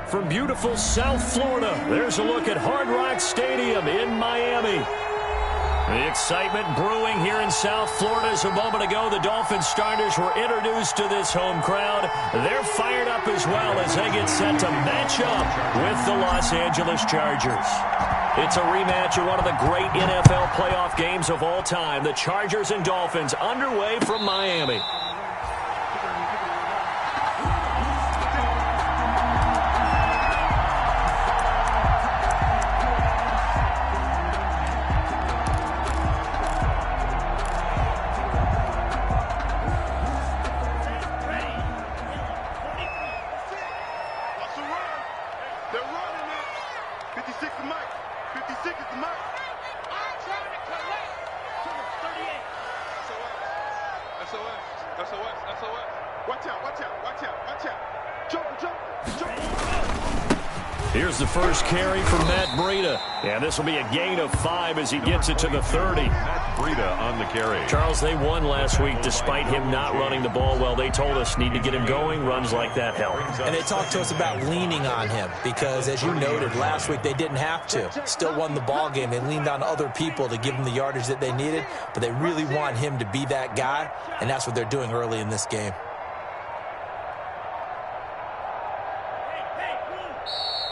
From beautiful South Florida, there's a look at Hard Rock Stadium in Miami. The excitement brewing here in South Florida as a moment ago the Dolphins starters were introduced to this home crowd. They're fired up as well as they get set to match up with the Los Angeles Chargers. It's a rematch of one of the great NFL playoff games of all time. The Chargers and Dolphins underway from Miami. Here's the first carry from Matt Breida. And this will be a gain of 5 as he gets it to the 30. Matt Breida on the carry. Charles, they won last week despite him not running the ball well. They told us need to get him going. Runs like that help. And they talked to us about leaning on him because, as you noted, last week they didn't have to. Still won the ball game. They leaned on other people to give them the yardage that they needed, but they really want him to be that guy, and that's what they're doing early in this game.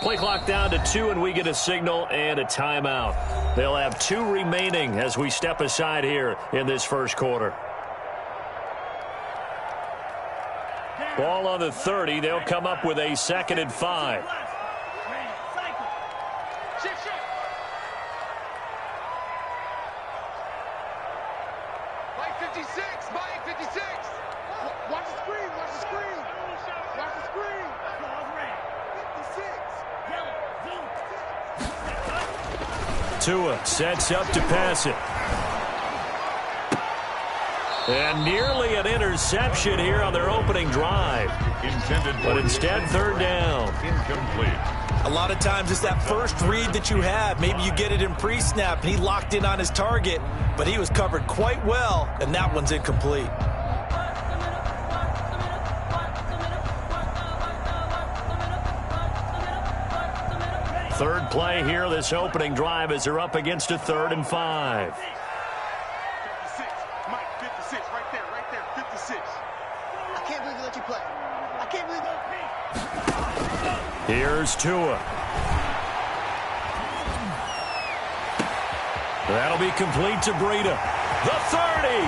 Play clock down to 2, and we get a signal and a timeout. They'll have 2 remaining as we step aside here in this first quarter. Ball on the 30. They'll come up with a 2nd and 5. Mike 56, Mike 56. Watch the screen, watch the screen. Watch the screen. 56. Tua sets up to pass it. And nearly an interception here on their opening drive. But instead, 3rd down. Incomplete. A lot of times it's that first read that you have. Maybe you get it in pre-snap, and he locked in on his target, but he was covered quite well, and that one's incomplete. Third play here, this opening drive, as they're up against a 3rd and 5. 56, Mike 56, right there, 56. I can't believe they let you play. I can't believe Here's Tua. That'll be complete to Breida. The 30,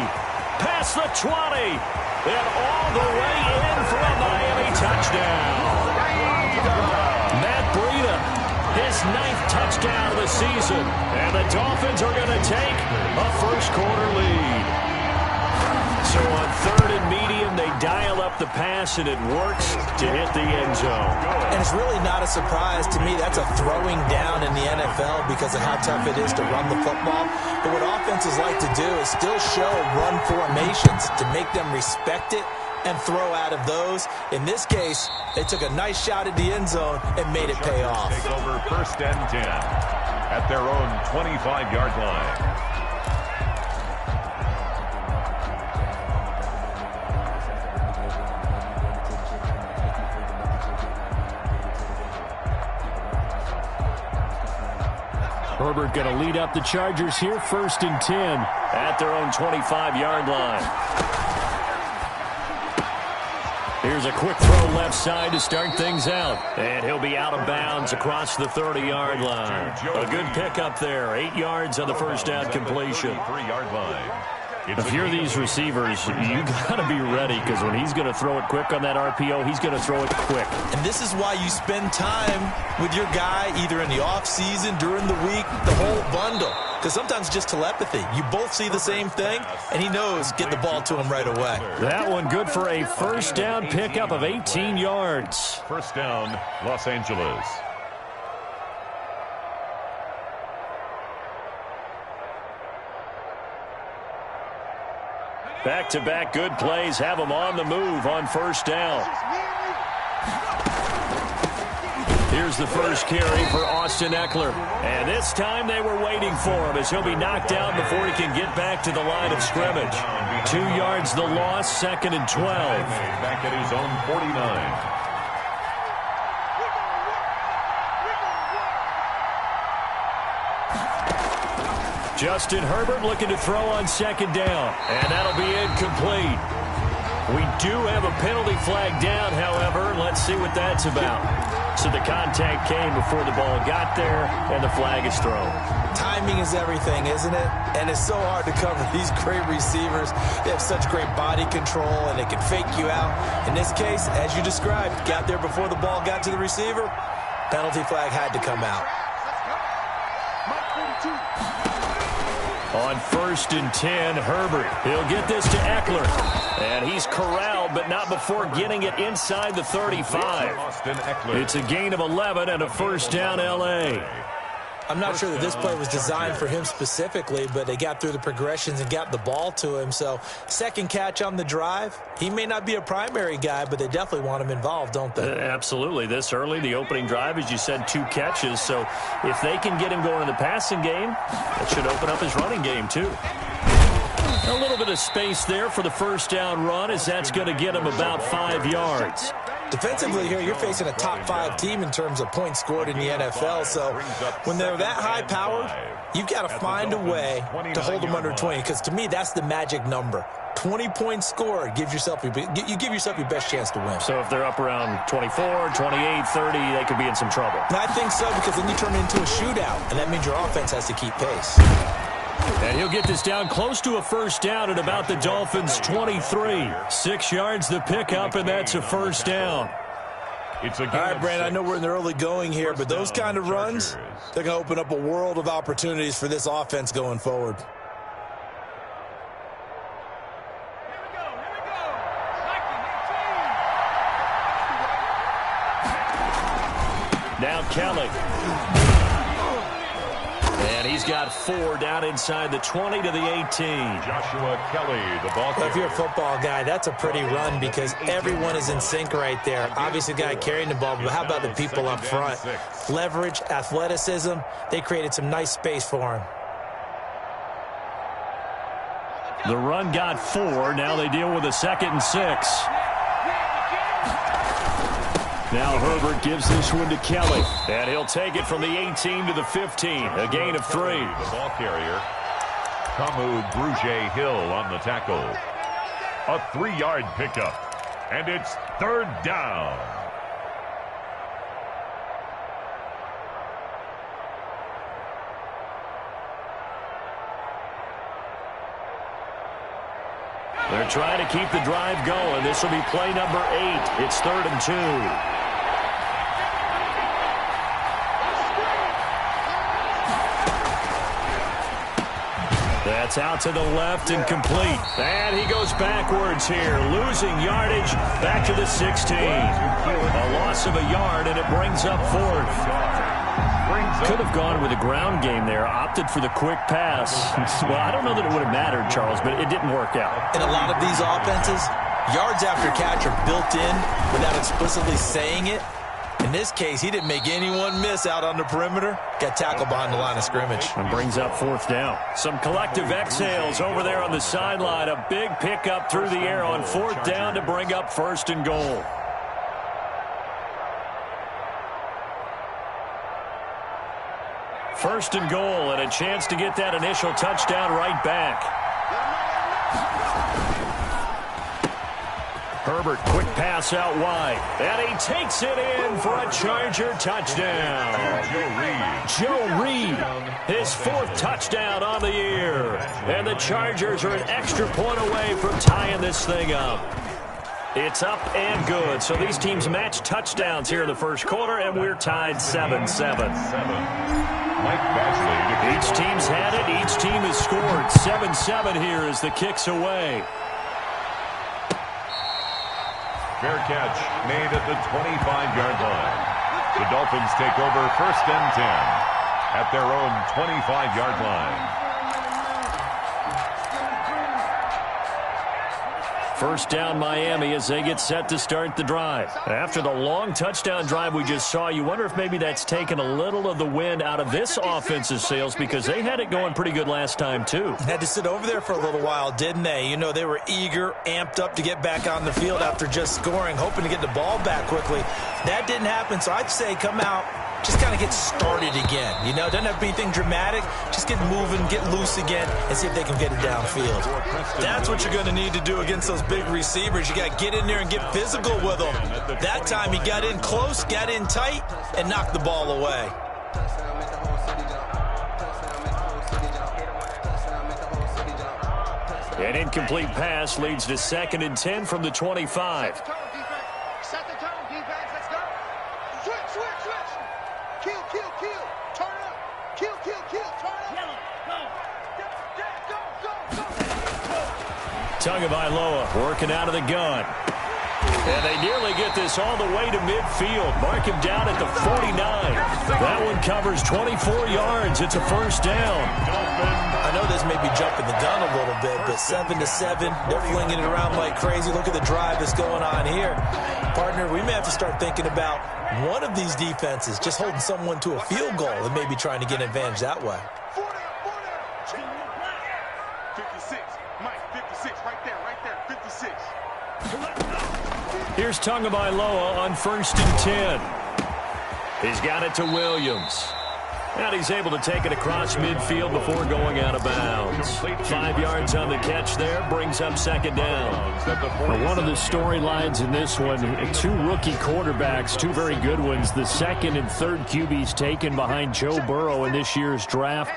past the 20, and all the way in for a Miami touchdown. Matt Breida. His 9th touchdown of the season. And the Dolphins are going to take a first-quarter lead. So on 3rd and medium, they dial up the pass, and it works to hit the end zone. And it's really not a surprise to me. That's a throwing down in the NFL because of how tough it is to run the football. But what offenses like to do is still show run formations to make them respect it and throw out of those. In this case, they took a nice shot at the end zone and made it pay off. Take over 1st and 10 at their own 25-yard line. Herbert going to lead up the Chargers here, 1st and 10 at their own 25-yard line. Here's a quick throw left side to start things out. And he'll be out of bounds across the 30-yard line. A good pickup there. 8 yards on the first down completion. 3-yard line. If you're these receivers, you got to be ready because when he's going to throw it quick on that RPO, he's going to throw it quick. And this is why you spend time with your guy either in the offseason, during the week, the whole bundle. Because sometimes it's just telepathy. You both see the same thing, and he knows get the ball to him right away. That one good for a first down pickup of 18 yards. First down, Los Angeles. Back-to-back good plays have them on the move on first down. Here's the first carry for Austin Eckler. And this time they were waiting for him as he'll be knocked down before he can get back to the line of scrimmage. 2 yards the loss, 2nd and 12. Back at his own 49. Justin Herbert looking to throw on second down, and that'll be incomplete. We do have a penalty flag down, however. Let's see what that's about. So the contact came before the ball got there, and the flag is thrown. Timing is everything, isn't it? And it's so hard to cover these great receivers. They have such great body control, and they can fake you out. In this case, as you described, got there before the ball got to the receiver. Penalty flag had to come out. On 1st and 10, Herbert. He'll get this to Eckler. And he's corralled, but not before getting it inside the 35. It's a gain of 11 and a first down, L.A. I'm not sure that this play was designed for him specifically, but they got through the progressions and got the ball to him. So second catch on the drive. He may not be a primary guy, but they definitely want him involved, don't they? Absolutely. This early, the opening drive, as you said, 2 catches. So if they can get him going in the passing game, that should open up his running game too. A little bit of space there for the first down run, as that's going to get him about 5 yards. Defensively here, you're facing a top 5 team in terms of points scored in the NFL. So when they're that high-powered, you've got to find a way to hold them under 20, because to me, that's the magic number. 20 points scored gives yourself you give yourself your best chance to win. So if they're up around 24, 28, 30, they could be in some trouble. I think so, because then you turn it into a shootout, and that means your offense has to keep pace. And he'll get this down close to a first down at about the Dolphins' 23. 6 yards the pickup, and that's a first down. All right, Brand, I know we're in the early going here, but those kind of runs, they're going to open up a world of opportunities for this offense going forward. Now Kelly. And he's got 4 down inside the 20 to the 18. Joshua Kelly, the ball carrier. If you're a football guy, that's a pretty run because everyone is in sync right there. Obviously, the guy carrying the ball, but how about the people up front? Leverage, athleticism, they created some nice space for him. The run got 4. Now they deal with a 2nd and 6. Now Herbert gives this one to Kelly, and he'll take it from the 18 to the 15, a gain of 3. The ball carrier, Kamu Brugier-Hill on the tackle. A 3-yard pickup, and it's 3rd down. They're trying to keep the drive going. This will be play number 8. It's 3rd and 2. That's out to the left and complete. And he goes backwards here, losing yardage back to the 16. A loss of a yard, and it brings up 4th. Could have gone with a ground game there, opted for the quick pass. Well, I don't know that it would have mattered, Charles, but it didn't work out. In a lot of these offenses, yards after catch are built in without explicitly saying it. In this case, he didn't make anyone miss out on the perimeter. Got tackled behind the line of scrimmage. And brings up 4th down. Some collective exhales over there on the sideline. A big pickup through the air on 4th down to bring up 1st and goal. First and goal, and a chance to get that initial touchdown right back. Herbert, quick pass out wide. And he takes it in for a Charger touchdown. Joe Reed, his 4th touchdown on the year. And the Chargers are an extra point away from tying this thing up. It's up and good. So these teams match touchdowns here in the first quarter, and we're tied 7-7. Each team's had it. Each team has scored. 7-7 here as the kick's away. Fair catch made at the 25-yard line. The Dolphins take over 1st and 10 at their own 25-yard line. First down Miami as they get set to start the drive. After the long touchdown drive we just saw, you wonder if maybe that's taken a little of the wind out of this offensive sails because they had it going pretty good last time too. Had to sit over there for a little while, didn't they? You know, they were eager, amped up to get back on the field after just scoring, hoping to get the ball back quickly. that didn't happen, so I'd say come out, just kind of get started again. You know, doesn't have to be anything dramatic. Just get moving, get loose again, and see if they can get it downfield. That's what you're going to need to do against those big receivers. You got to get in there and get physical with them. That time he got in close, got in tight, and knocked the ball away. An incomplete pass leads to 2nd and 10 from the 25. Set the tone, defense. Let's go. Switch. Kill. Turn it up. Kill. Turn it up. Go. Tagovailoa working out of the gun. And they nearly get this all the way to midfield. Mark him down at the 49. That one covers 24 yards. It's a first down. I know this may be jumping the gun a little bit, but 7-7, they're flinging it around like crazy. Look at the drive that's going on here. Partner, we may have to start thinking about one of these defenses just holding someone to a field goal and maybe trying to get an advantage that way. 56. Mike, 56. Right there. 56. Here's Tagovailoa on 1st and 10. He's got it to Williams. And he's able to take it across midfield before going out of bounds. 5 yards on the catch there, brings up 2nd down. Well, one of the storylines in this one, 2 rookie quarterbacks, 2 very good ones. The 2nd and 3rd QBs taken behind Joe Burrow in this year's draft.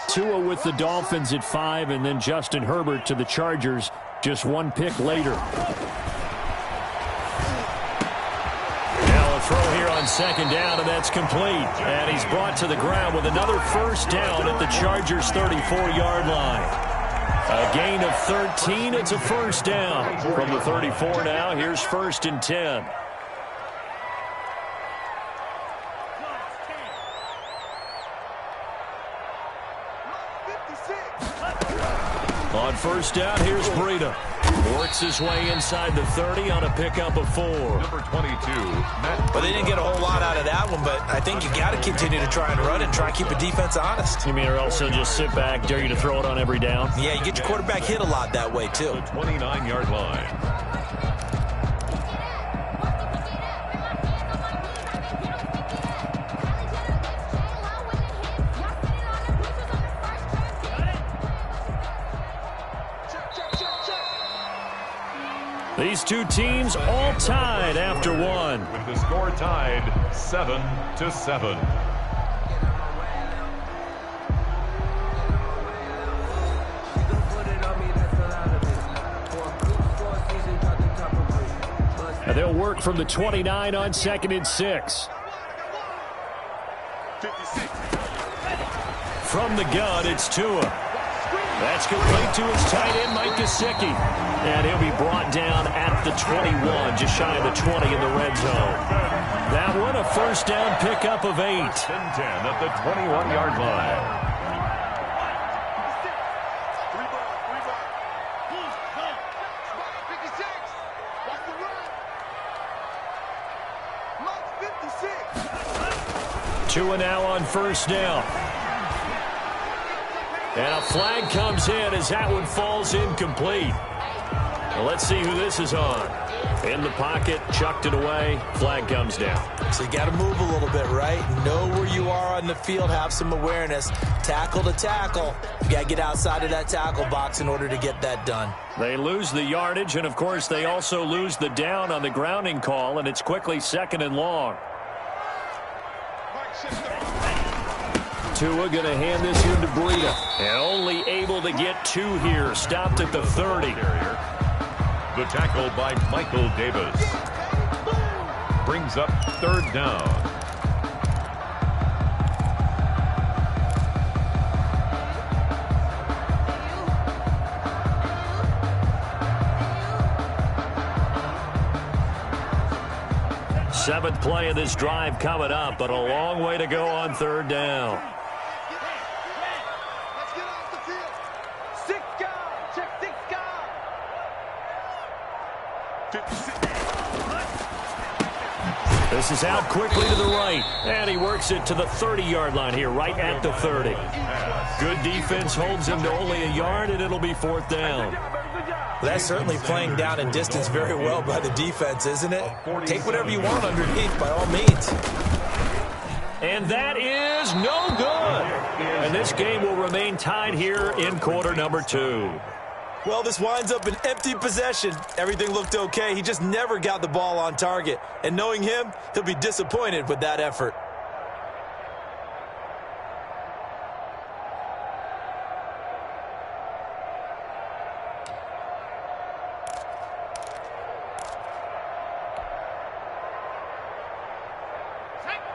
Tua with the Dolphins at 5, and then Justin Herbert to the Chargers just 1 pick later. Throw here on 2nd down, and that's complete. And he's brought to the ground with another first down at the Chargers' 34-yard line. A gain of 13. It's a first down. From the 34 now, here's 1st and 10. On 1st down, here's Breida. Works his way inside the 30 on a pickup of 4. Number 22, Matt. But they didn't get a whole lot out of that one, but I think you got to continue to try and run and try and keep a defense honest. You mean, or also just sit back, dare you to throw it on every down? Yeah, you get your quarterback hit a lot that way, too. The 29-yard line. These two teams all tied after one. With the score tied 7-7. And they'll work from the 29 on 2nd and 6. 56. From the gun, it's Tua. That's complete to his tight end, Mike Gesicki. And he'll be brought down at the 21, just shy of the 20 in the red zone. That one, a first down pickup of 8. 10 at the 21-yard line. 56. Watch the run. Mike, 56. Tua now on 1st down. And a flag comes in as that one falls incomplete. Well, let's see who this is on. In the pocket, chucked it away, flag comes down. So you got to move a little bit, right? Know where you are on the field, have some awareness. Tackle to tackle. You got to get outside of that tackle box in order to get that done. They lose the yardage, and of course they also lose the down on the grounding call, and it's quickly 2nd and long. Tua going to hand this one to Breida. And only able to get 2 here. Stopped at the 30. The tackle by Michael Davis. Brings up 3rd down. Seventh play of this drive coming up, but a long way to go on 3rd down. Let's get off the field. 6 guard. Check 6 guard. 56. This is out quickly to the right, and he works it to the 30-yard line here, right at the 30. Good defense holds him to only a yard, and it'll be 4th down. That's certainly playing down in distance very well by the defense, isn't it? Take whatever you want underneath, by all means. And that is no good. And this game will remain tied here in quarter number 2. Well, this winds up an empty possession. Everything looked okay. He just never got the ball on target. And knowing him, he'll be disappointed with that effort.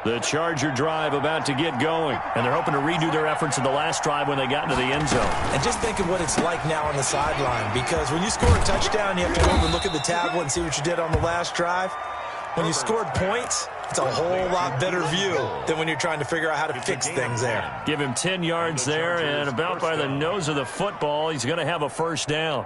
The Charger drive about to get going, and they're hoping to redo their efforts in the last drive when they got into the end zone. And just think of what it's like now on the sideline, because when you score a touchdown, you have to go over and look at the tablet and see what you did on the last drive. When you scored points, it's a whole lot better view than when you're trying to figure out how to fix things there. Give him 10 yards there, and about by the nose of the football, he's going to have a 1st down.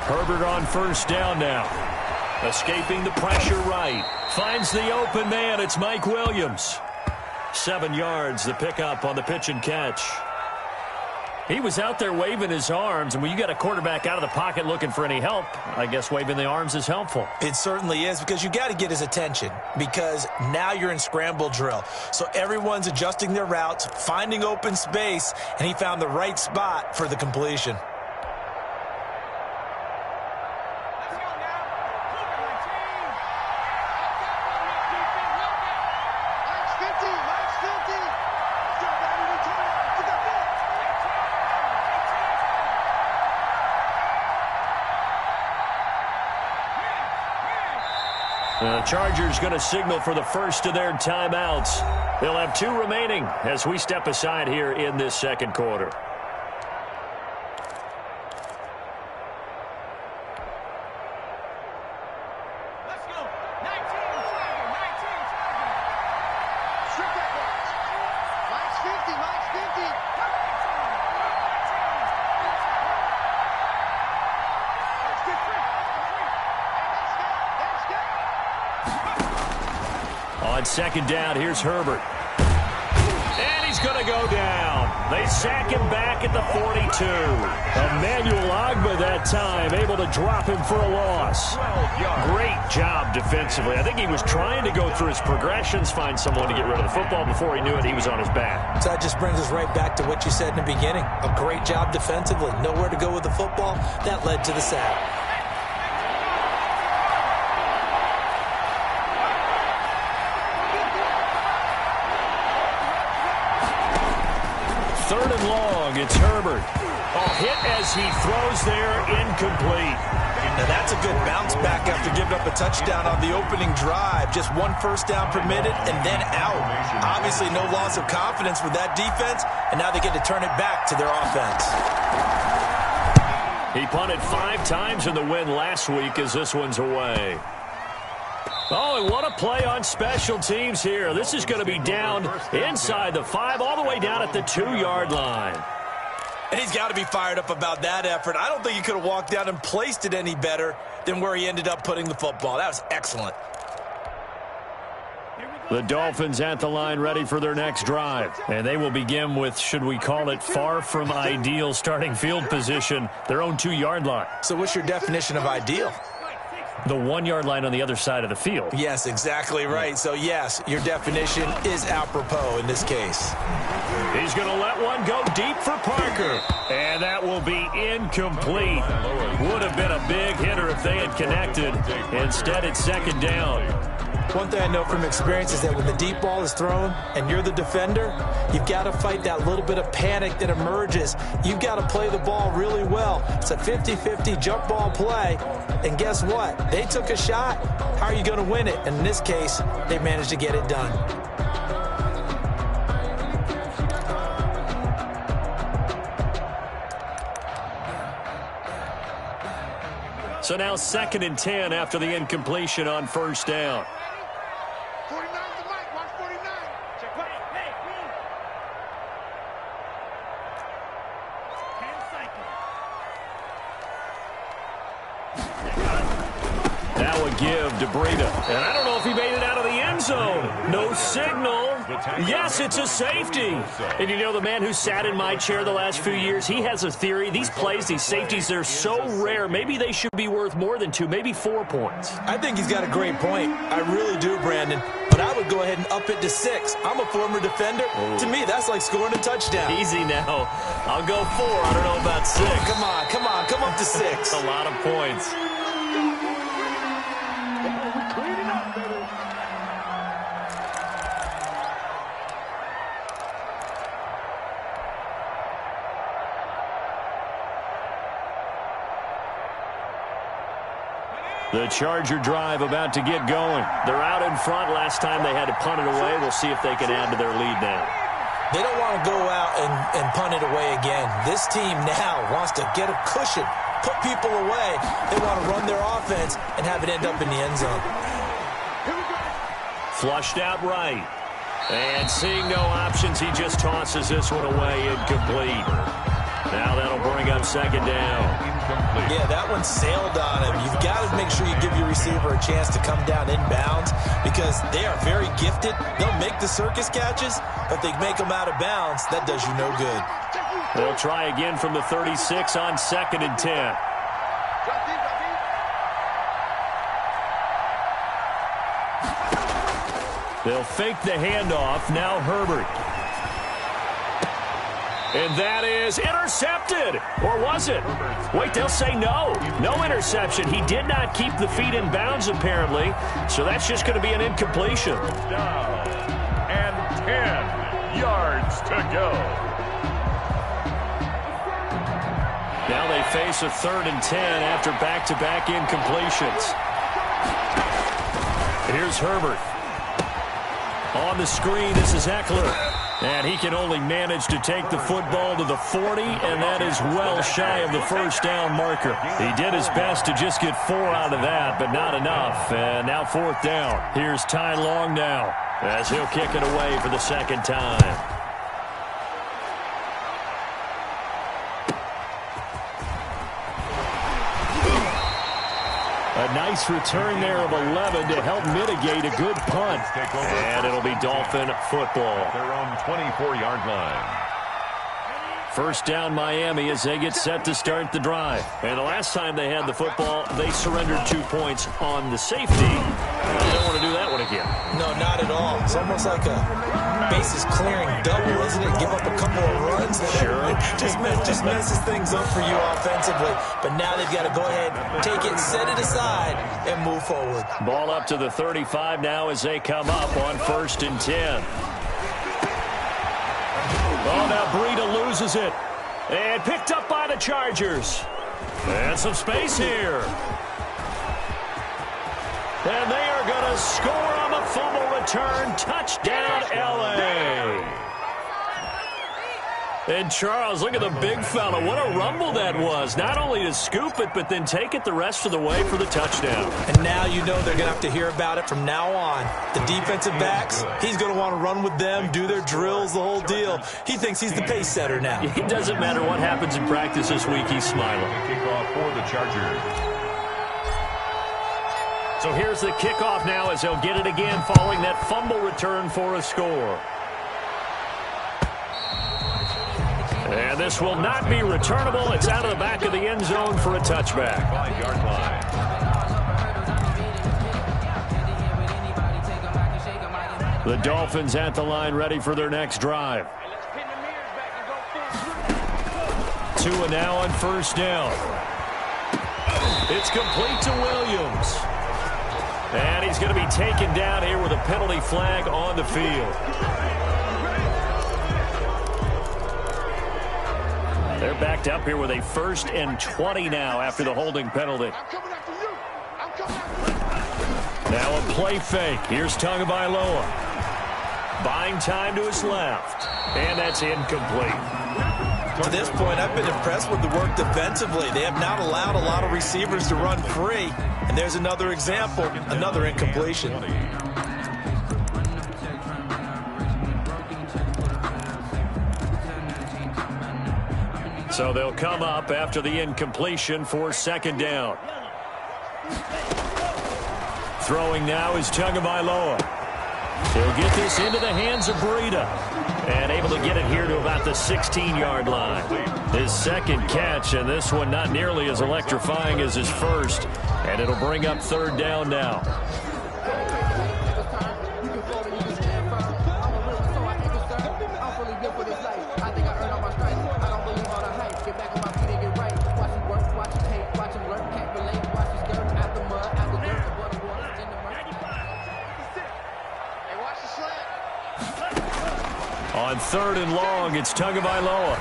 Herbert on 1st down now. Escaping the pressure right. Finds the open man. It's Mike Williams. 7 yards, the pickup on the pitch and catch. He was out there waving his arms, and when you got a quarterback out of the pocket looking for any help, I guess waving the arms is helpful. It certainly is, because you got to get his attention, because now you're in scramble drill. So everyone's adjusting their routes, finding open space, and he found the right spot for the completion. The Chargers going to signal for the first of their timeouts. They'll have 2 remaining as we step aside here in this second quarter. Let's go. 19 Charger, 19 Charger. Strip that box. Mike's 50, Mike's 50. Let's get free. On 2nd down, here's Herbert. And he's going to go down. They sack him back at the 42. Emmanuel Ogbah that time able to drop him for a loss. Great job defensively. I think he was trying to go through his progressions, find someone to get rid of the football. Before he knew it, he was on his back. So that just brings us right back to what you said in the beginning. A great job defensively. Nowhere to go with the football. That led to the sack. Third and long, it's Herbert. Hit as he throws there, incomplete. Now that's a good bounce back after giving up a touchdown on the opening drive. Just 1 1st down permitted and then out. Obviously no loss of confidence with that defense, and now they get to turn it back to their offense. He punted 5 times in the win last week as this one's away. Oh, and what a play on special teams here. This is going to be down inside the 5, all the way down at the 2-yard line. And he's got to be fired up about that effort. I don't think he could have walked down and placed it any better than where he ended up putting the football. That was excellent. The Dolphins at the line ready for their next drive. And they will begin with, should we call it, far from ideal starting field position, their own 2-yard line. So what's your definition of ideal? The 1-yard line on the other side of the field. Yes, exactly right. So, yes, your definition is apropos in this case. He's going to let one go deep for Parker. And that will be incomplete. Would have been a big hitter if they had connected. Instead, it's 2nd down. One thing I know from experience is that when the deep ball is thrown and you're the defender, you've got to fight that little bit of panic that emerges. You've got to play the ball really well. It's a 50-50 jump ball play. And guess what? They took a shot. How are you going to win it? And in this case, they managed to get it done. So now 2nd and 10 after the incompletion on 1st down. 49 to Mike. Watch 49. Check. Hey, 10 seconds. give to Breida. And I don't know if he made it out of the end zone. No signal. Yes, it's a safety. And you know, the man who sat in my chair the last few years, he has a theory. These plays, these safeties, they're so rare. Maybe they should be worth more than 2, maybe 4 points. I think he's got a great point. I really do, Brandon. But I would go ahead and up it to 6. I'm a former defender. To me, that's like scoring a touchdown. Easy now. I'll go 4. I don't know about 6. Come on. Come up to 6. A lot of points. The Charger drive about to get going. They're out in front. Last time they had to punt it away. We'll see if they can add to their lead now. They don't want to go out and punt it away again. This team now wants to get a cushion, put people away. They want to run their offense and have it end up in the end zone. Flushed out right. And seeing no options, he just tosses this one away, incomplete. Now that'll bring up second down. Yeah, that one sailed on him. You've got to make sure you give your receiver a chance to come down inbounds because they are very gifted. They'll make the circus catches, but they make them out of bounds. That does you no good. They'll try again from the 36 on 2nd and 10. They'll fake the handoff. Now Herbert. And that is intercepted. Or was it? Wait, they'll say no. No interception. He did not keep the feet in bounds, apparently. So that's just going to be an incompletion. Down. And 10 yards to go. Now they face a 3rd and 10 after back-to-back incompletions. Here's Herbert. On the screen, this is Eckler. And he can only manage to take the football to the 40, and that is well shy of the first down marker. He did his best to just get 4 out of that, but not enough. And now 4th down. Here's Ty Long now, as he'll kick it away for the 2nd time. A nice return there of 11 to help mitigate a good punt. And it'll be Dolphin football. Their own 24-yard line. First down Miami as they get set to start the drive. And the last time they had the football, they surrendered 2 points on the safety. They don't want to do that one again. No, not at all. It's almost like a bases clearing double, isn't it? Give up a couple of runs. Sure. Just messes things up for you offensively. But now they've got to go ahead, take it, set it aside, and move forward. Ball up to the 35 now as they come up on 1st and 10. Oh, now Breida loses it. And picked up by the Chargers. And some space here. And they are going to score on the fumble return. Touchdown, L.A. And Charles, look at the big fella. What a rumble that was. Not only to scoop it, but then take it the rest of the way for the touchdown. And now you know they're going to have to hear about it from now on. The defensive backs, he's going to want to run with them, do their drills, the whole deal. He thinks he's the pace setter now. It doesn't matter what happens in practice this week. He's smiling. Kickoff for the Chargers. So here's the kickoff now as they'll get it again following that fumble return for a score. And this will not be returnable. It's out of the back of the end zone for a touchback. 5-yard line. The Dolphins at the line ready for their next drive. Tua now on 1st down. It's complete to Williams. And he's going to be taken down here with a penalty flag on the field. They're backed up here with a 1st and 20 now after the holding penalty. Now a play fake. Here's Tagovailoa. Buying time to his left. And that's incomplete. To this point, I've been impressed with the work defensively. They have not allowed a lot of receivers to run free. And there's another example, another incompletion. So they'll come up after the incompletion for 2nd down. Throwing now is Tagovailoa. He'll get this into the hands of Breida. And able to get it here to about the 16-yard line. His second catch, and this one not nearly as electrifying as his first. And it'll bring up third down now. On third and long, it's Tagovailoa.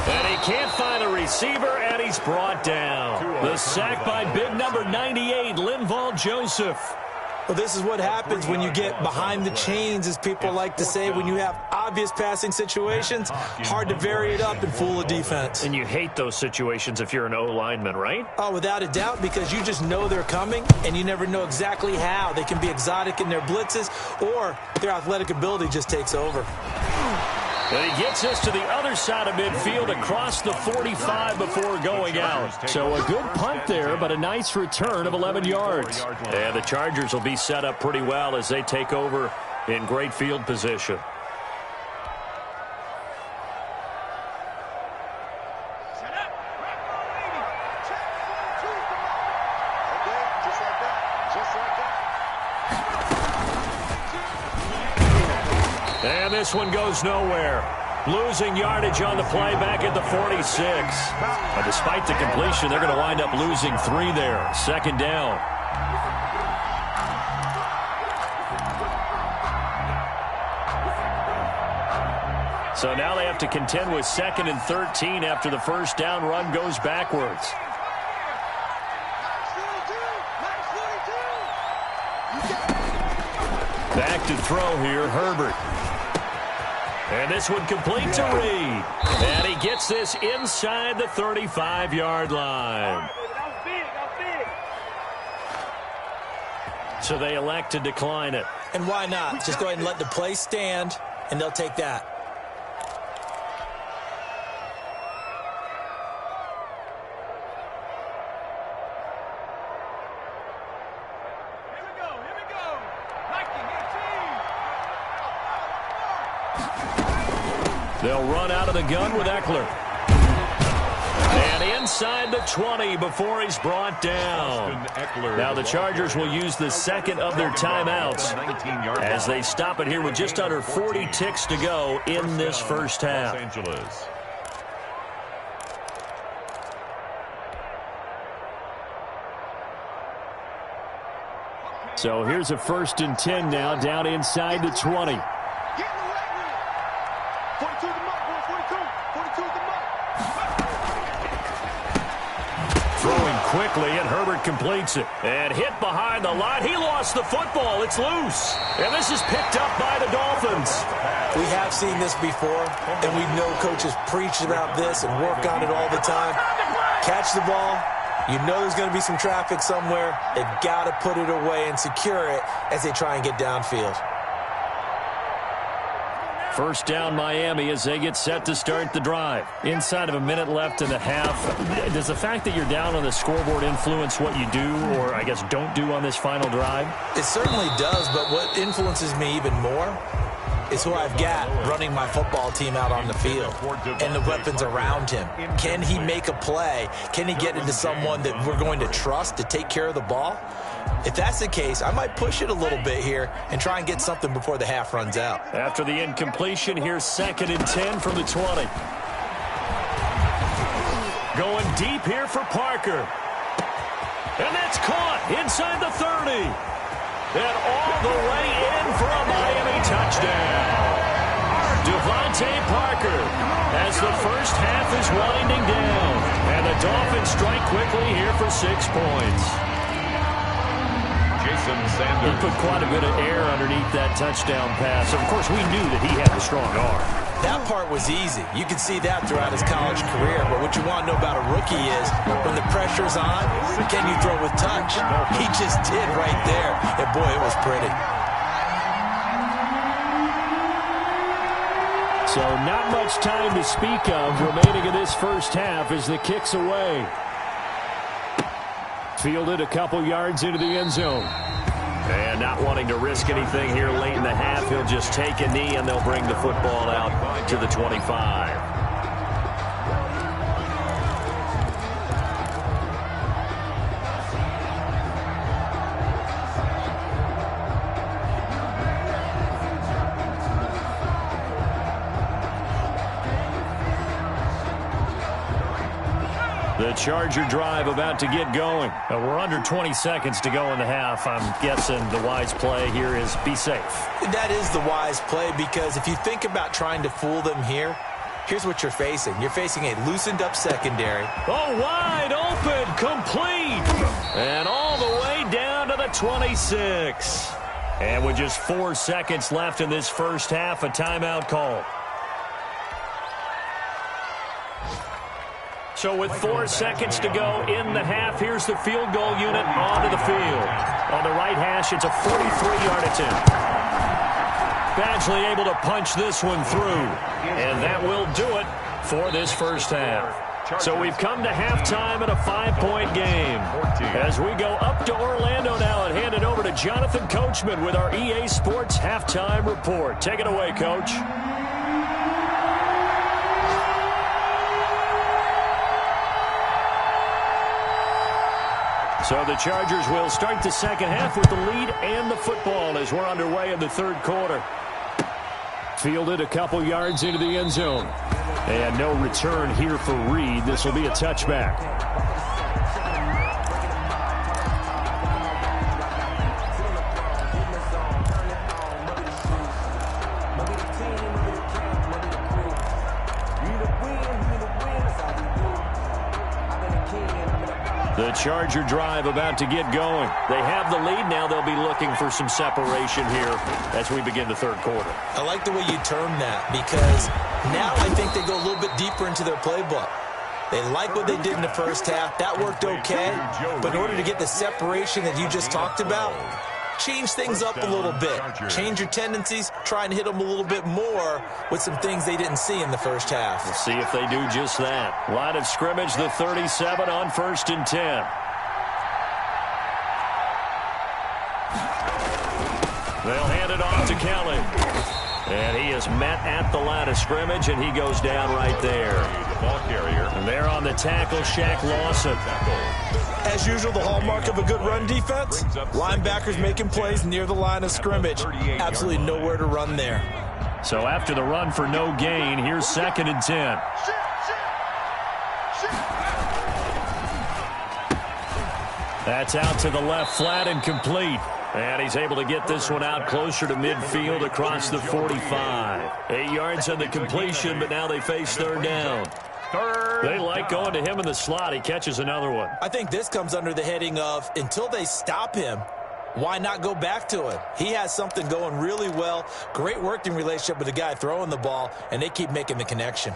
And he can't find a receiver, and he's brought down. The sack by big number 98, Linval Joseph. Well, this is what happens when you get behind the chains, as people like to say. When you have obvious passing situations, hard to vary it up and fool a defense. And you hate those situations if you're an O-lineman, right? Oh, without a doubt, because you just know they're coming, and you never know exactly how. They can be exotic in their blitzes, or their athletic ability just takes over. And he gets us to the other side of midfield across the 45 before going out. So a good punt there, but a nice return of 11 yards. And the Chargers will be set up pretty well as they take over in great field position. And this one goes nowhere. Losing yardage on the play back at the 46. And despite the completion, they're going to wind up losing 3 there. Second down. So now they have to contend with 2nd and 13 after the first down run goes backwards. Back to throw here, Herbert. And this one complete to Reed. And he gets this inside the 35-yard line. So they elect to decline it. And why not? Just go ahead and let the play stand, and they'll take that. They'll run out of the gun with Eckler. And inside the 20 before he's brought down. Now the Chargers will use the second of their timeouts as they stop it here with just under 40 ticks to go in this first half. So here's a 1st and 10 now, down inside the 20. Throwing quickly, and Herbert completes it. And hit behind the line. He lost the football. It's loose. And this is picked up by the Dolphins. We have seen this before, and we know coaches preach about this and work on it all the time. Catch the ball. You know there's going to be some traffic somewhere. They've got to put it away and secure it as they try and get downfield. First down Miami as they get set to start the drive. Inside of a minute left in the half. Does the fact that you're down on the scoreboard influence what you do, or I guess don't do on this final drive? It certainly does, but what influences me even more is who I've got running my football team out on the field and the weapons around him. Can he make a play? Can he get into someone that we're going to trust to take care of the ball? If that's the case, I might push it a little bit here and try and get something before the half runs out. After the incompletion, here's 2nd and 10 from the 20. Going deep here for Parker. And that's caught inside the 30. And all the way in for a Miami touchdown. Devontae Parker as the first half is winding down. And the Dolphins strike quickly here for 6 points. He put quite a bit of air underneath that touchdown pass. Of course, we knew that he had a strong arm. That part was easy. You could see that throughout his college career. But what you want to know about a rookie is when the pressure's on, can you throw with touch? He just did right there. And, boy, it was pretty. So not much time to speak of remaining in this first half as the kick's away. Fielded a couple yards into the end zone. And not wanting to risk anything here late in the half, he'll just take a knee and they'll bring the football out to the 25. The Charger drive about to get going. We're under 20 seconds to go in the half. I'm guessing the wise play here is be safe. That is the wise play, because if you think about trying to fool them here, here's what you're facing. You're facing a loosened up secondary. Oh, wide open, complete. And all the way down to the 26. And with just 4 seconds left in this first half, a timeout call. So with 4 seconds to go in the half, here's the field goal unit onto the field. On the right hash, it's a 43-yard attempt. Badgley able to punch this one through. And that will do it for this first half. So we've come to halftime in a 5-point game. As we go up to Orlando now and hand it over to Jonathan Coachman with our EA Sports Halftime Report. Take it away, Coach. So the Chargers will start the second half with the lead and the football as we're underway in the third quarter. Fielded a couple yards into the end zone. And no return here for Reed. This will be a touchback. The Charger drive about to get going. They have the lead. Now they'll be looking for some separation here as we begin the third quarter. I like the way you term that, because now I think they go a little bit deeper into their playbook. They like what they did in the first half. That worked okay. But in order to get the separation that you just talked about, change things up a little bit. Change your tendencies. Try and hit them a little bit more with some things they didn't see in the first half. We'll see if they do just that. Line of scrimmage, the 37 on 1st and 10. They'll hand it off to Kelly. And he is met at the line of scrimmage, and he goes down right there. And there on the tackle, Shaq Lawson. As usual, the hallmark of a good run defense, linebackers making plays near the line of scrimmage. Absolutely nowhere to run there. So after the run for no gain, here's 2nd and 10. That's out to the left flat and complete. And he's able to get this one out closer to midfield across the 45. 8 yards on the completion, but now they face third down. They like going to him in the slot. He catches another one. I think this comes under the heading of, until they stop him, why not go back to him? He has something going really well. Great working relationship with the guy throwing the ball, and they keep making the connection.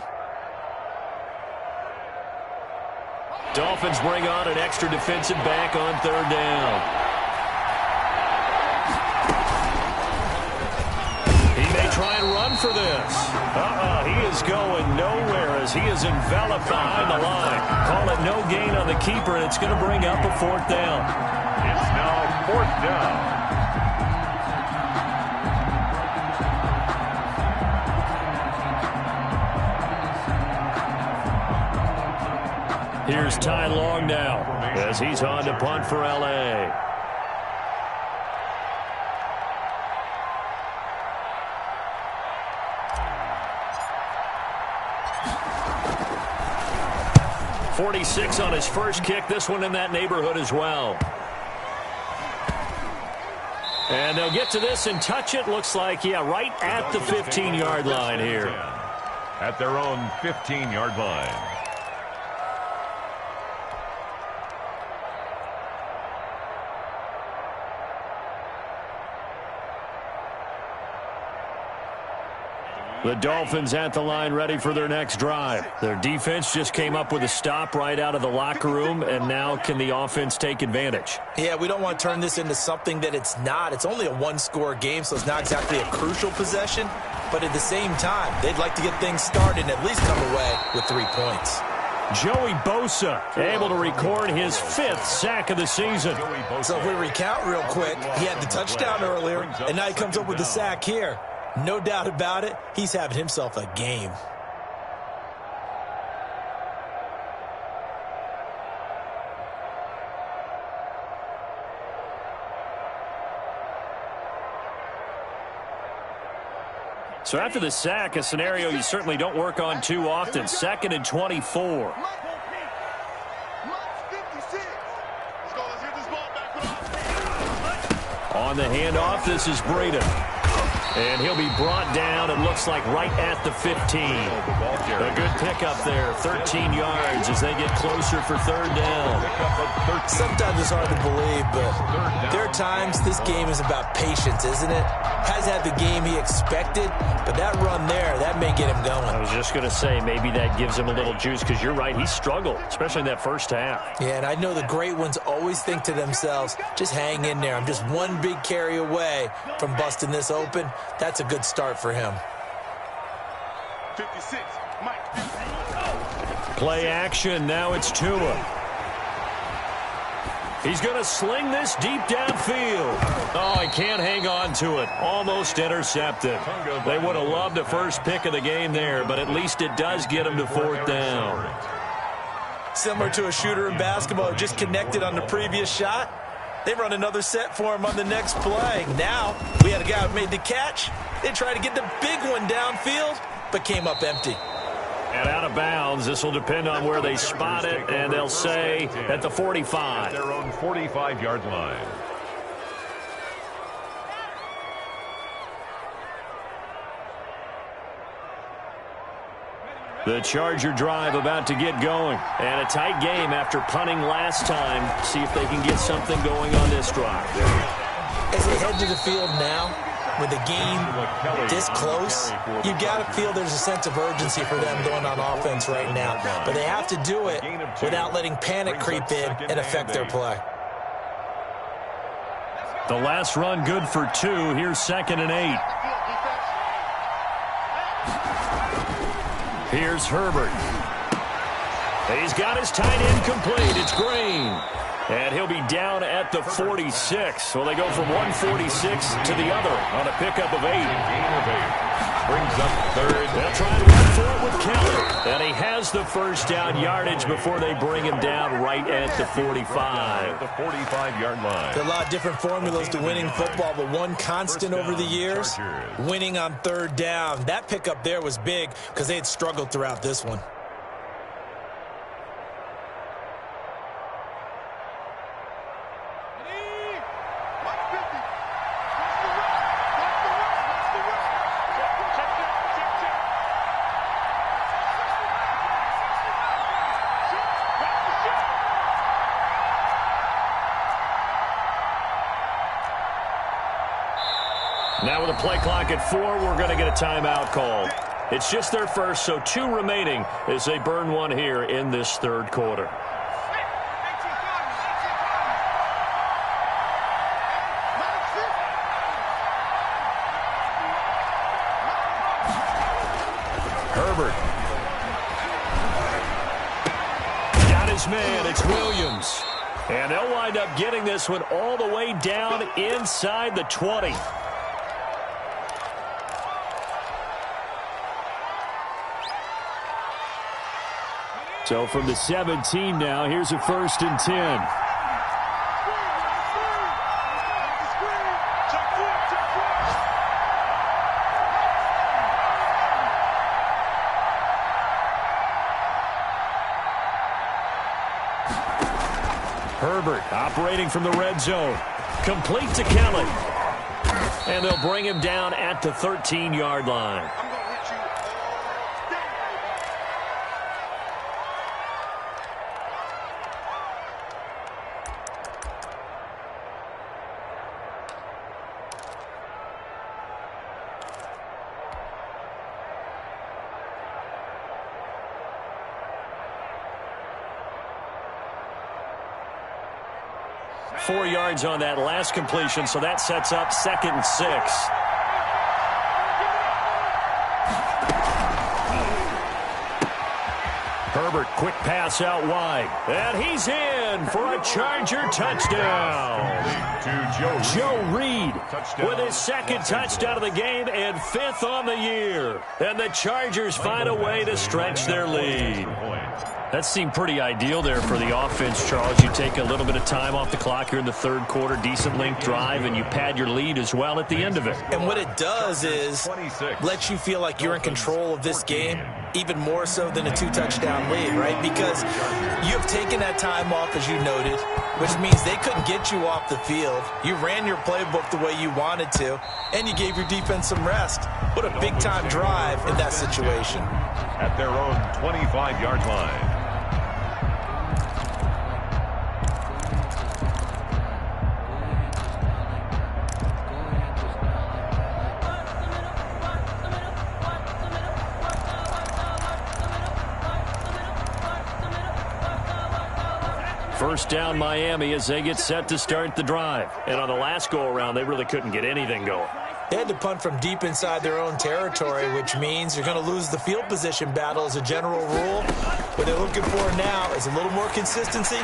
Dolphins bring on an extra defensive back on third down. Try and run for this. He is going nowhere as he is enveloped behind the line. Call it no gain on the keeper, and it's going to bring up a 4th down. It's now 4th down. Here's Ty Long now as he's on to punt for L.A. .46 on his first kick. This one in that neighborhood as well. And they'll get to this and touch it. Looks like, yeah, right at the 15-yard line here. At their own 15-yard line. The Dolphins at the line ready for their next drive. Their defense just came up with a stop right out of the locker room, and now can the offense take advantage? Yeah, we don't want to turn this into something that it's not. It's only a one-score game, so it's not exactly a crucial possession. But at the same time, they'd like to get things started and at least come away with 3 points. Joey Bosa able to record his 5th sack of the season. So if we recount real quick, he had the touchdown earlier, and now he comes up with the sack here. No doubt about it, he's having himself a game. So after the sack, a scenario you certainly don't work on too often. 2nd and 24. On the handoff, this is Braden. And he'll be brought down, it looks like, right at the 15. A good pickup there, 13 yards as they get closer for 3rd down. Sometimes it's hard to believe, but there are times this game is about patience, isn't it? Has had the game he expected, but that run there, that may get him going. I was just going to say, maybe that gives him a little juice, because you're right, he struggled, especially in that first half. Yeah, and I know the great ones always think to themselves, just hang in there. I'm just one big carry away from busting this open. That's a good start for him. 56, Mike. Play action, now it's Tua. He's going to sling this deep downfield. Oh, he can't hang on to it. Almost intercepted. They would have loved the first pick of the game there, but at least it does get him to 4th down. Similar to a shooter in basketball who just connected on the previous shot. They run another set for him on the next play. Now, we had a guy who made the catch. They tried to get the big one downfield, but came up empty. And out of bounds, this will depend on where they spot it, and they'll say at the 45. Their own 45-yard line. The Charger drive about to get going. And a tight game after punting last time. See if they can get something going on this drive. As they head to the field now, with the game this close, you've got to feel there's a sense of urgency for them going on offense right now. But they have to do it without letting panic creep in and affect their play. The last run good for 2. Here's 2nd and 8. Here's Herbert. He's got his tight end complete. It's Green. And he'll be down at the 46. Well, they go from 146 to the other on a pickup of 8. Gain of 8. Brings up 3rd. They'll try to run for it with Kelly. And he has the first down yardage before they bring him down right at the 45. The 45-yard line. There are a lot of different formulas to winning football, but one constant over the years, winning on 3rd down. That pickup there was big because they had struggled throughout this one. Now with a play clock at 4, we're going to get a timeout called. It's just their first, so 2 remaining as they burn one here in this 3rd quarter. Herbert. Got his man. It's Williams. And they'll wind up getting this one all the way down inside the 20. So from the 17 now, here's a 1st and 10. Herbert operating from the red zone. Complete to Kelly. And they'll bring him down at the 13-yard line. Yards on that last completion, so that sets up 2nd and 6. Herbert Quick pass out wide. And he's in for a Charger touchdown. To Joe Reed with his second touchdown of the game and 5th on the year. And the Chargers find a way to stretch their lead. That seemed pretty ideal there for the offense, Charles. You take a little bit of time off the clock here in the third quarter, decent length drive, and you pad your lead as well at the end of it. And what it does is lets you feel like you're in control of this game, even more so than a 2-touchdown lead, right? Because you have taken that time off, as you noted, which means they couldn't get you off the field. You ran your playbook the way you wanted to, and you gave your defense some rest. What a big-time drive in that situation. At their own 25-yard line. First down Miami as they get set to start the drive. And on the last go-around, they really couldn't get anything going. They had to punt from deep inside their own territory, which means you're going to lose the field position battle as a general rule. What they're looking for now is a little more consistency,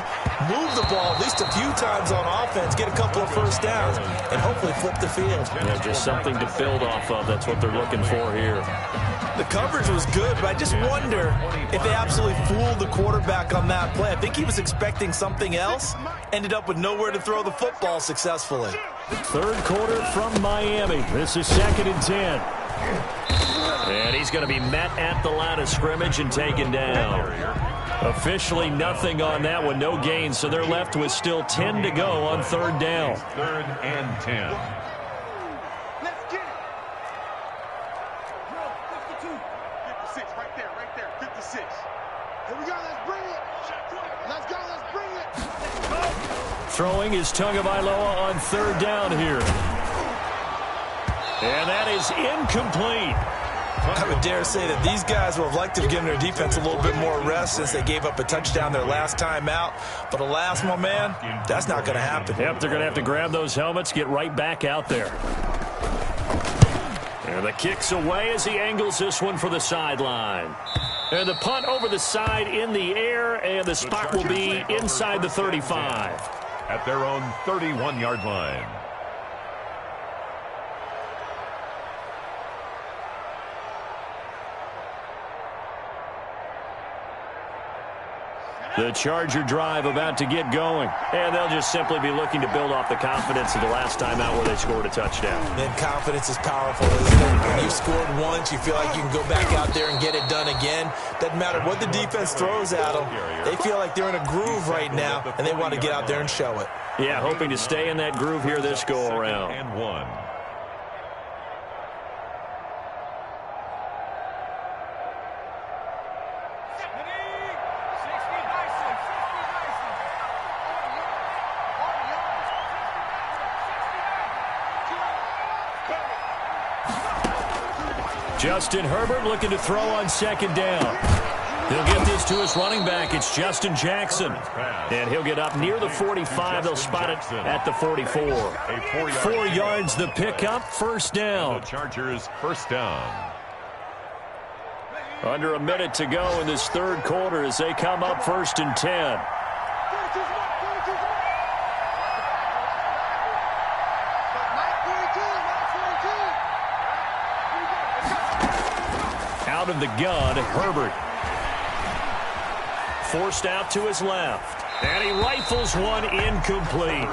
move the ball at least a few times on offense, get a couple of first downs, and hopefully flip the field. Yeah, just something to build off of. That's what they're looking for here. The coverage was good, but I just wonder if they absolutely fooled the quarterback on that play. I think he was expecting something else, ended up with nowhere to throw the football successfully. Third quarter from Miami. This is 2nd and 10. And he's going to be met at the line of scrimmage and taken down. Officially nothing on that one, no gain, so they're left with still 10 to go on 3rd down. 3rd and 10. Let's get it. 52. 56, right there, 56. Here we go, let's bring it. Let's go, let's bring it. Throwing is Tagovailoa on 3rd down here. And that is incomplete. I would dare say that these guys would have liked to have given their defense a little bit more rest since they gave up a touchdown their last time out. But alas, my man, that's not going to happen. Yep, they're going to have to grab those helmets, get right back out there. And the kick's away as he angles this one for the sideline. And the punt over the side in the air, and the spot will be inside the 35. At their own 31-yard line. The Charger drive about to get going. And they'll just simply be looking to build off the confidence of the last time out where they scored a touchdown. And confidence is powerful, isn't it? When you've scored once, you feel like you can go back out there and get it done again. Doesn't matter what the defense throws at them. They feel like they're in a groove right now, and they want to get out there and show it. Yeah, hoping to stay in that groove here this go-around. And 1. Justin Herbert looking to throw on 2nd down. He'll get this to his running back. It's Justin Jackson. And he'll get up near the 45. They'll spot it at the 44. 4 yards the pickup, 1st down. The Chargers 1st down. Under a minute to go in this 3rd quarter as they come up 1st and 10. Out of the gun, Herbert. Forced out to his left. And he rifles one incomplete.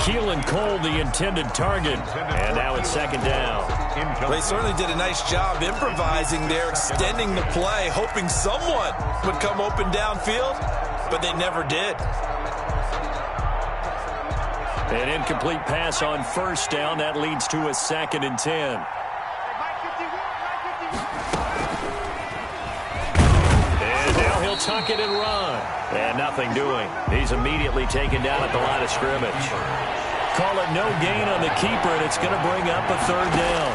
Keelan Cole, the intended target. And now it's 2nd down. They certainly did a nice job improvising there, extending the play, hoping someone would come open downfield, but they never did. An incomplete pass on 1st down. That leads to a 2nd and 10. He'll tuck it and run. And nothing doing. He's immediately taken down at the line of scrimmage. Call it no gain on the keeper, and it's going to bring up a 3rd down.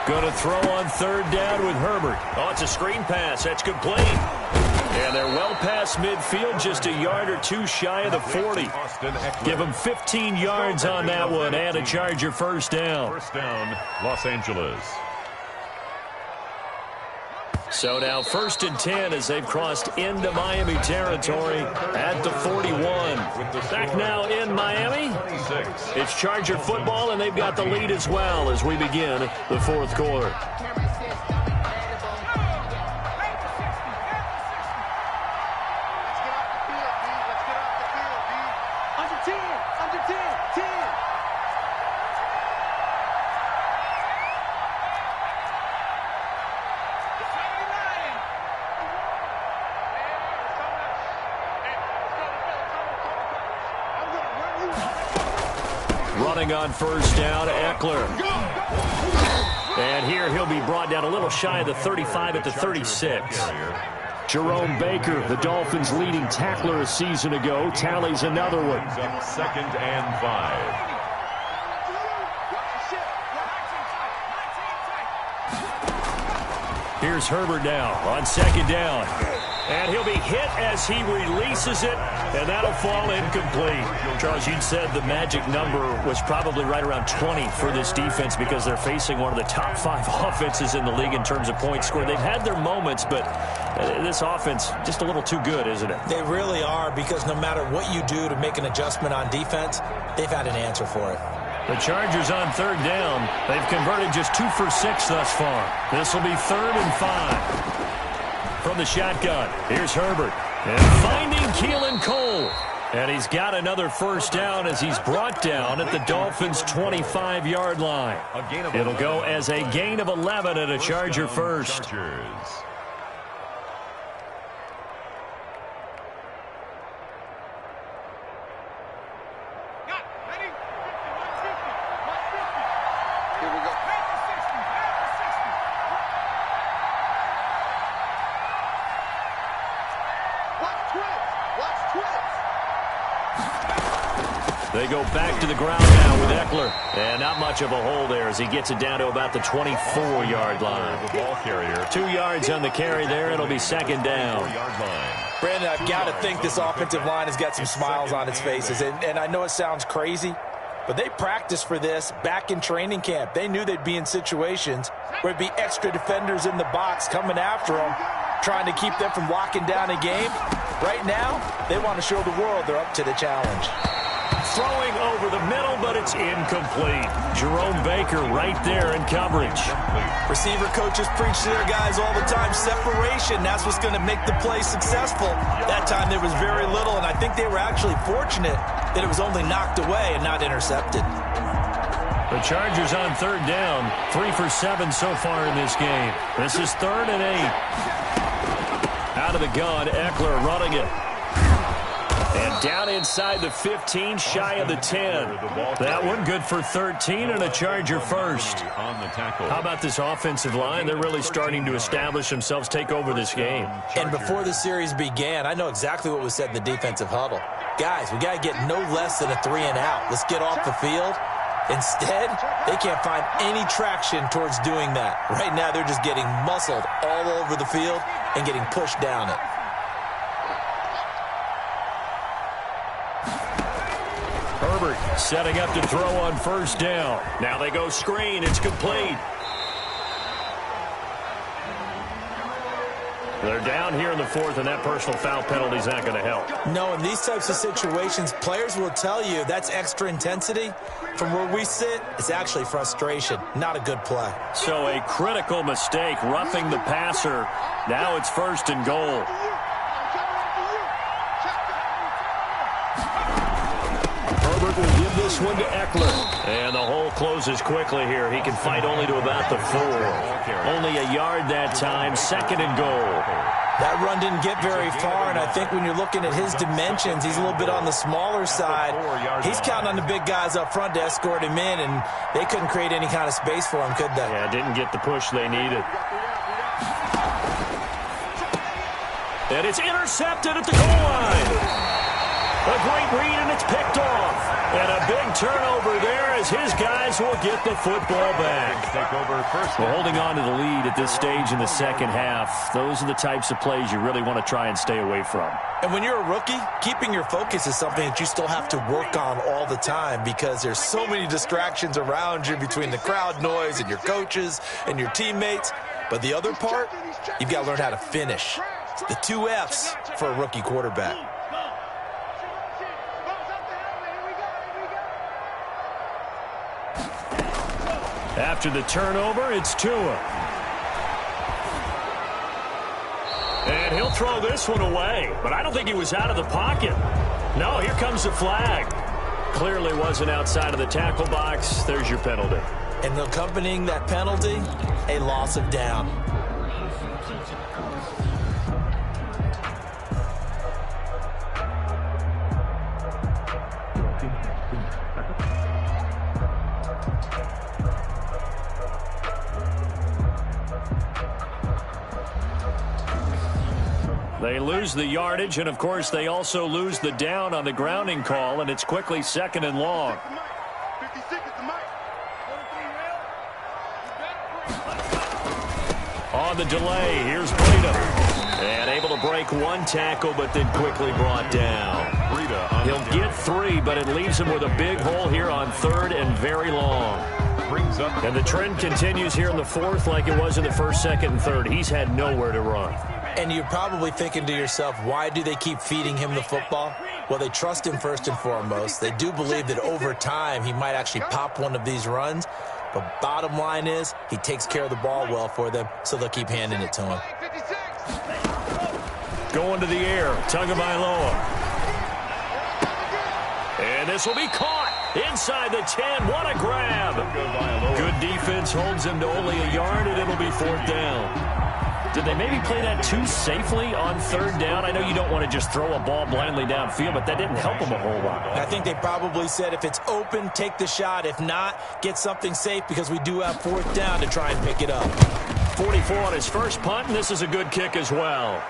Going to throw on 3rd down with Herbert. Oh, it's a screen pass. That's complete. And they're well past midfield, just a yard or two shy of the 40. Give them 15 yards on that one, and a Charger 1st down. 1st down, Los Angeles. So now 1st and 10 as they've crossed into Miami territory at the 41. Back now in Miami, it's Charger football, and they've got the lead as well as we begin the 4th quarter. Running on 1st down, Eckler. And here he'll be brought down a little shy of the 35 at the 36. Jerome Baker, the Dolphins' leading tackler a season ago, tallies another one. 2nd and 5. Here's Herbert now on 2nd down. And he'll be hit as he releases it, and that'll fall incomplete. Charles, you said the magic number was probably right around 20 for this defense because they're facing one of the top 5 offenses in the league in terms of points scored. They've had their moments, but this offense just a little too good, isn't it? They really are, because no matter what you do to make an adjustment on defense, they've had an answer for it. The Chargers on 3rd down. They've converted just 2 for 6 thus far. This will be 3rd and 5. From the shotgun, here's Herbert. And finding Keelan Cole. And he's got another 1st down as he's brought down at the Dolphins' 25-yard line. It'll go as a gain of 11 and a Charger first. They go back to the ground now with Eckler. And not much of a hole there as he gets it down to about the 24-yard line. The ball carrier. 2 yards on the carry there. It'll be 2nd down. Brandon, I've got to think this offensive line has got some smiles on its faces. And I know it sounds crazy, but they practiced for this back in training camp. They knew they'd be in situations where it'd be extra defenders in the box coming after them, trying to keep them from locking down a game. Right now, they want to show the world they're up to the challenge. Throwing over the middle, but it's incomplete. Jerome Baker right there in coverage. Receiver coaches preach to their guys all the time. Separation, that's what's going to make the play successful. That time there was very little, and I think they were actually fortunate that it was only knocked away and not intercepted. The Chargers on 3rd down. 3 for 7 so far in this game. This is 3rd and 8. Out of the gun, Eckler running it. And down inside the 15, shy of the 10. That one good for 13 and a Charger first. How about this offensive line? They're really starting to establish themselves, take over this game. And before the series began, I know exactly what was said in the defensive huddle. Guys, we got to get no less than a 3 and out. Let's get off the field. Instead, they can't find any traction towards doing that. Right now, they're just getting muscled all over the field and getting pushed down it. Herbert setting up to throw on 1st down. Now they go screen. It's complete. They're down here in the 4th, and that personal foul penalty is not going to help. No, in these types of situations, players will tell you that's extra intensity. From where we sit, it's actually frustration. Not a good play. So a critical mistake, roughing the passer. Now it's 1st and goal. Herbert will give this one to Eckler. And the hole closes quickly here. He can fight only to about the 4. Only a yard that time. 2nd and goal. That run didn't get very far, and I think when you're looking at his dimensions, he's a little bit on the smaller side. He's counting on the big guys up front to escort him in, and they couldn't create any kind of space for him, could they? Yeah, didn't get the push they needed. And it's intercepted at the goal line. A great read, and it's picked off. And a big turnover there as his guys will get the football back. We're holding on to the lead at this stage in the 2nd half. Those are the types of plays you really want to try and stay away from. And when you're a rookie, keeping your focus is something that you still have to work on all the time because there's so many distractions around you between the crowd noise and your coaches and your teammates. But the other part, you've got to learn how to finish. The 2 F's for a rookie quarterback. After the turnover, it's Tua. And he'll throw this one away, but I don't think he was out of the pocket. No, here comes the flag. Clearly wasn't outside of the tackle box. There's your penalty. And accompanying that penalty, a loss of down. They lose the yardage, and, of course, they also lose the down on the grounding call, and it's quickly 2nd and long. On the delay, here's Breida. And able to break 1 tackle, but then quickly brought down. He'll get 3, but it leaves him with a big hole here on 3rd and very long. And the trend continues here in the 4th like it was in the 1st, 2nd, and 3rd. He's had nowhere to run. And you're probably thinking to yourself, why do they keep feeding him the football? Well, they trust him first and foremost. They do believe that over time he might actually pop one of these runs. But bottom line is, he takes care of the ball well for them, so they'll keep handing it to him. Going to the air, Tagovailoa. And this will be caught inside the 10. What a grab. Good defense holds him to only a yard, and it'll be 4th down. Did they maybe play that too safely on 3rd down? I know you don't want to just throw a ball blindly downfield, but that didn't help them a whole lot. I think they probably said if it's open, take the shot. If not, get something safe because we do have 4th down to try and pick it up. 44 on his first punt, and this is a good kick as well.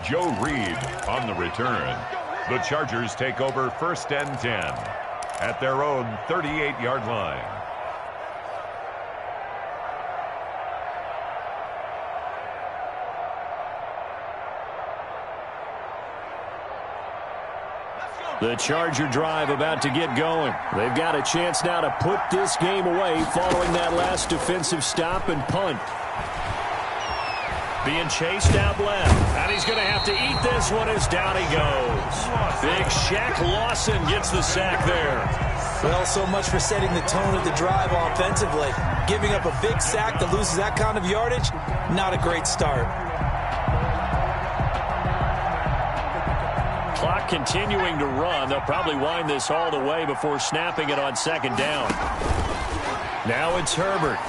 Joe Reed on the return. The Chargers take over 1st and 10 at their own 38-yard line. The Charger drive about to get going. They've got a chance now to put this game away following that last defensive stop and punt. Being chased out left. And he's going to have to eat this one as down he goes. Big Shaq Lawson gets the sack there. Well, so much for setting the tone of the drive offensively. Giving up a big sack that loses that kind of yardage, not a great start. Clock continuing to run. They'll probably wind this all the way before snapping it on 2nd down. Now it's Herbert.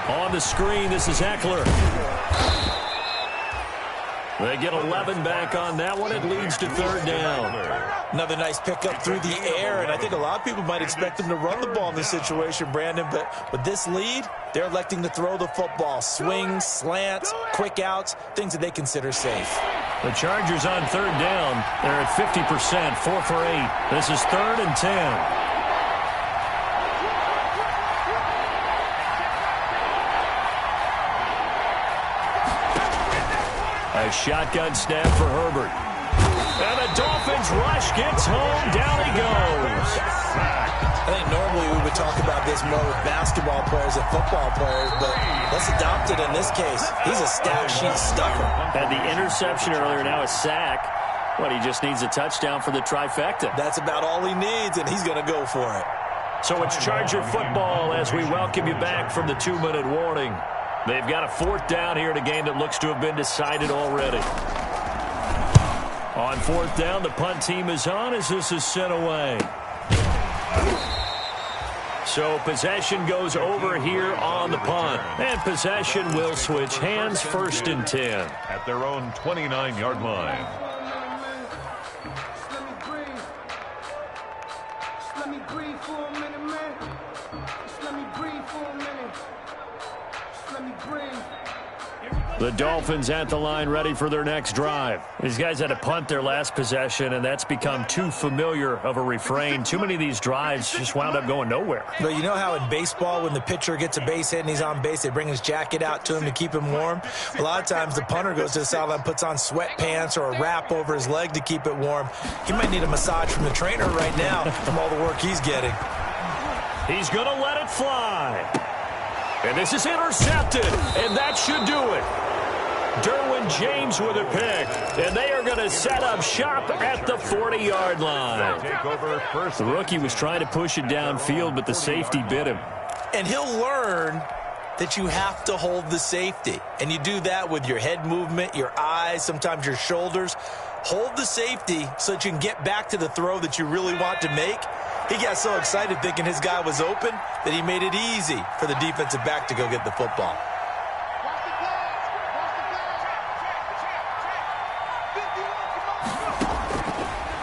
On the screen, this is Eckler. They get 11 back on that one. It leads to 3rd down. Another nice pickup through the air, and I think a lot of people might expect them to run the ball in this situation, Brandon, but with this lead, they're electing to throw the football. Swings, slants, quick outs, things that they consider safe. The Chargers on 3rd down. They're at 50%, 4 for 8. This is 3rd and 10. A shotgun snap for Herbert. And the Dolphins rush gets home. Down he goes. I think normally we would talk about this more with basketball players and football players, but let's adopt it in this case. He's a stat sheet stuffer. Had the interception earlier, now a sack. What, he just needs a touchdown for the trifecta. That's about all he needs, and he's going to go for it. So it's Charger football as we welcome you back from the 2-minute warning. They've got a 4th down here in a game that looks to have been decided already. On 4th down, the punt team is on as this is sent away. So possession goes over here on the punt. And possession will switch hands, 1st and 10. At their own 29-yard line. Let me breathe for a minute, man. Just let me breathe for a minute. Just let me breathe. The Dolphins at the line ready for their next drive. These guys had to punt their last possession, and that's become too familiar of a refrain. Too many of these drives just wound up going nowhere. But you know how in baseball when the pitcher gets a base hit and he's on base, they bring his jacket out to him to keep him warm? A lot of times the punter goes to the sideline, puts on sweatpants or a wrap over his leg to keep it warm. He might need a massage from the trainer right now from all the work he's getting. He's going to let it fly. And this is intercepted, and that should do it. Derwin James with a pick, and they are going to set up shop at the 40-yard line. The rookie was trying to push it downfield, but the safety bit him. And he'll learn that you have to hold the safety. And you do that with your head movement, your eyes, sometimes your shoulders. Hold the safety so that you can get back to the throw that you really want to make. He got so excited thinking his guy was open that he made it easy for the defensive back to go get the football.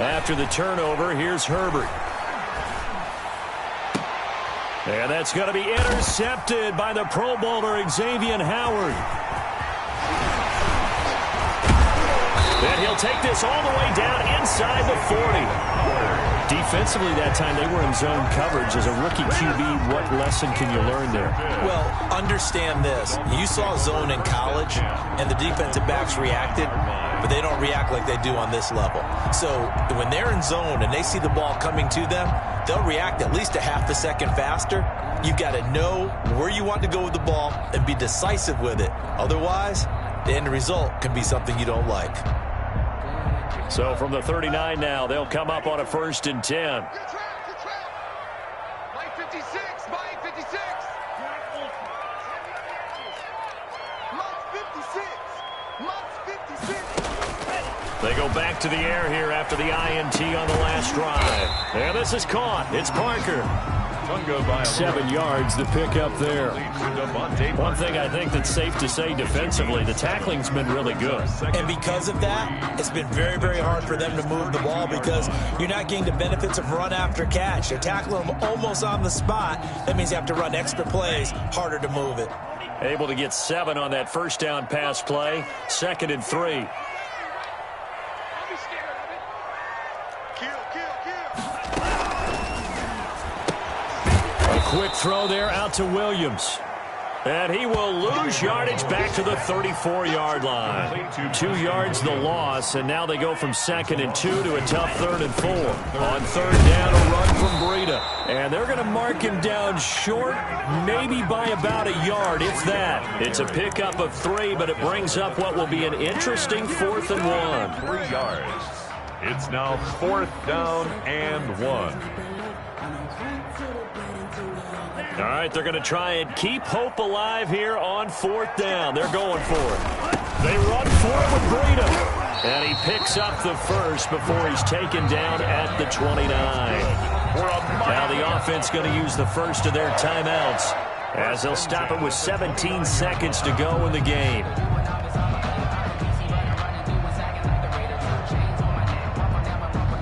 After the turnover, here's Herbert. And that's going to be intercepted by the Pro Bowler Xavier Howard. And he'll take this all the way down inside the 40. Defensively that time, they were in zone coverage. As a rookie QB, what lesson can you learn there? Well, understand this. You saw zone in college, and the defensive backs reacted, but they don't react like they do on this level. So when they're in zone and they see the ball coming to them, they'll react at least a half a second faster. You've got to know where you want to go with the ball and be decisive with it. Otherwise, the end result can be something you don't like. So from the 39 now, they'll come up on a 1st and 10. Good trap. Mike 56. Mike 56. Mike 56. They go back to the air here after the INT on the last drive. And this is caught. It's Parker. 7 yards, the pick up there. One thing I think that's safe to say defensively, the tackling's been really good. And because of that, it's been very, very hard for them to move the ball because you're not getting the benefits of run after catch. They're tackling them almost on the spot. That means you have to run extra plays, harder to move it. Able to get 7 on that first down pass play. 2nd and 3. Quick throw there out to Williams. And he will lose yardage back to the 34-yard line. 2 yards the loss, and now they go from 2nd and 2 to a tough 3rd and 4. On 3rd down, a run from Breida. And they're going to mark him down short, maybe by about a yard, if that. It's a pickup of 3, but it brings up what will be an interesting 4th and 1. 3 yards. It's now 4th down and 1. All right, they're going to try and keep hope alive here on 4th down. They're going for it. They run for it with Breida. And he picks up the first before he's taken down at the 29. Now the offense going to use the first of their timeouts as they'll stop it with 17 seconds to go in the game.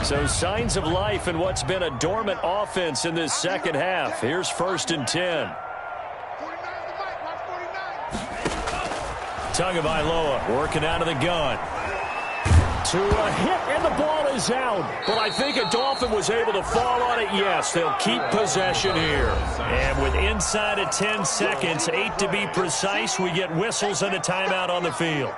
So signs of life in what's been a dormant offense in this second half. Here's 1st and 10. Tagovailoa working out of the gun. To a hit, and the ball is out. But I think a Dolphin was able to fall on it. Yes, they'll keep possession here. And with inside of 10 seconds, 8 to be precise, we get whistles and a timeout on the field.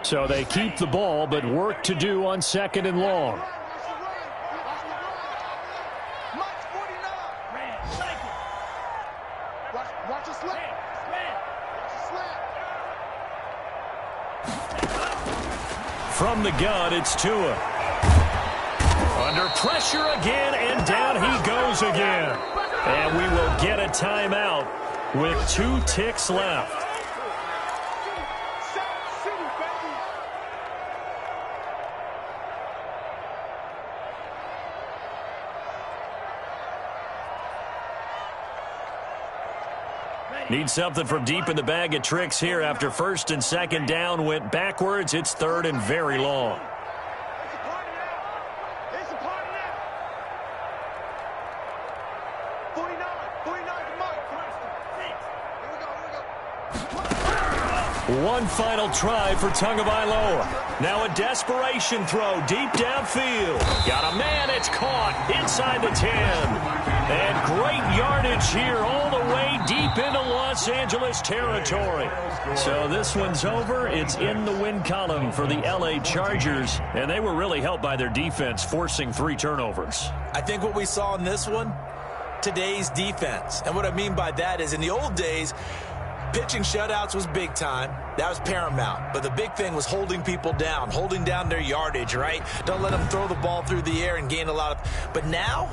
So they keep the ball, but work to do on 2nd and long. From the gun, it's Tua. Under pressure again, and down he goes again. And we will get a timeout with 2 ticks left. Need something from deep in the bag of tricks here after 1st and 2nd down went backwards. It's 3rd and very long. One final try for Tagovailoa. Now a desperation throw deep downfield. Got a man, it's caught inside the 10. And great yardage here all the way deep deep into Los Angeles territory. So this one's over. It's in the win column for the LA Chargers, and they were really helped by their defense, forcing 3 turnovers. I think what we saw in this one, today's defense. And what I mean by that is in the old days, pitching shutouts was big time. That was paramount. But the big thing was holding people down, holding down their yardage, right? Don't let them throw the ball through the air and gain a lot of... But now,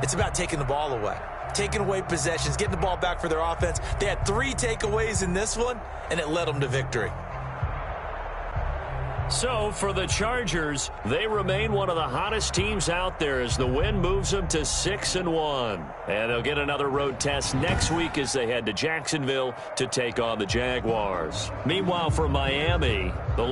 it's about taking the ball away. Taking away possessions, getting the ball back for their offense. They had 3 takeaways in this one, and it led them to victory. So, for the Chargers, they remain one of the hottest teams out there as the win moves them to 6-1. And they'll get another road test next week as they head to Jacksonville to take on the Jaguars. Meanwhile, for Miami, the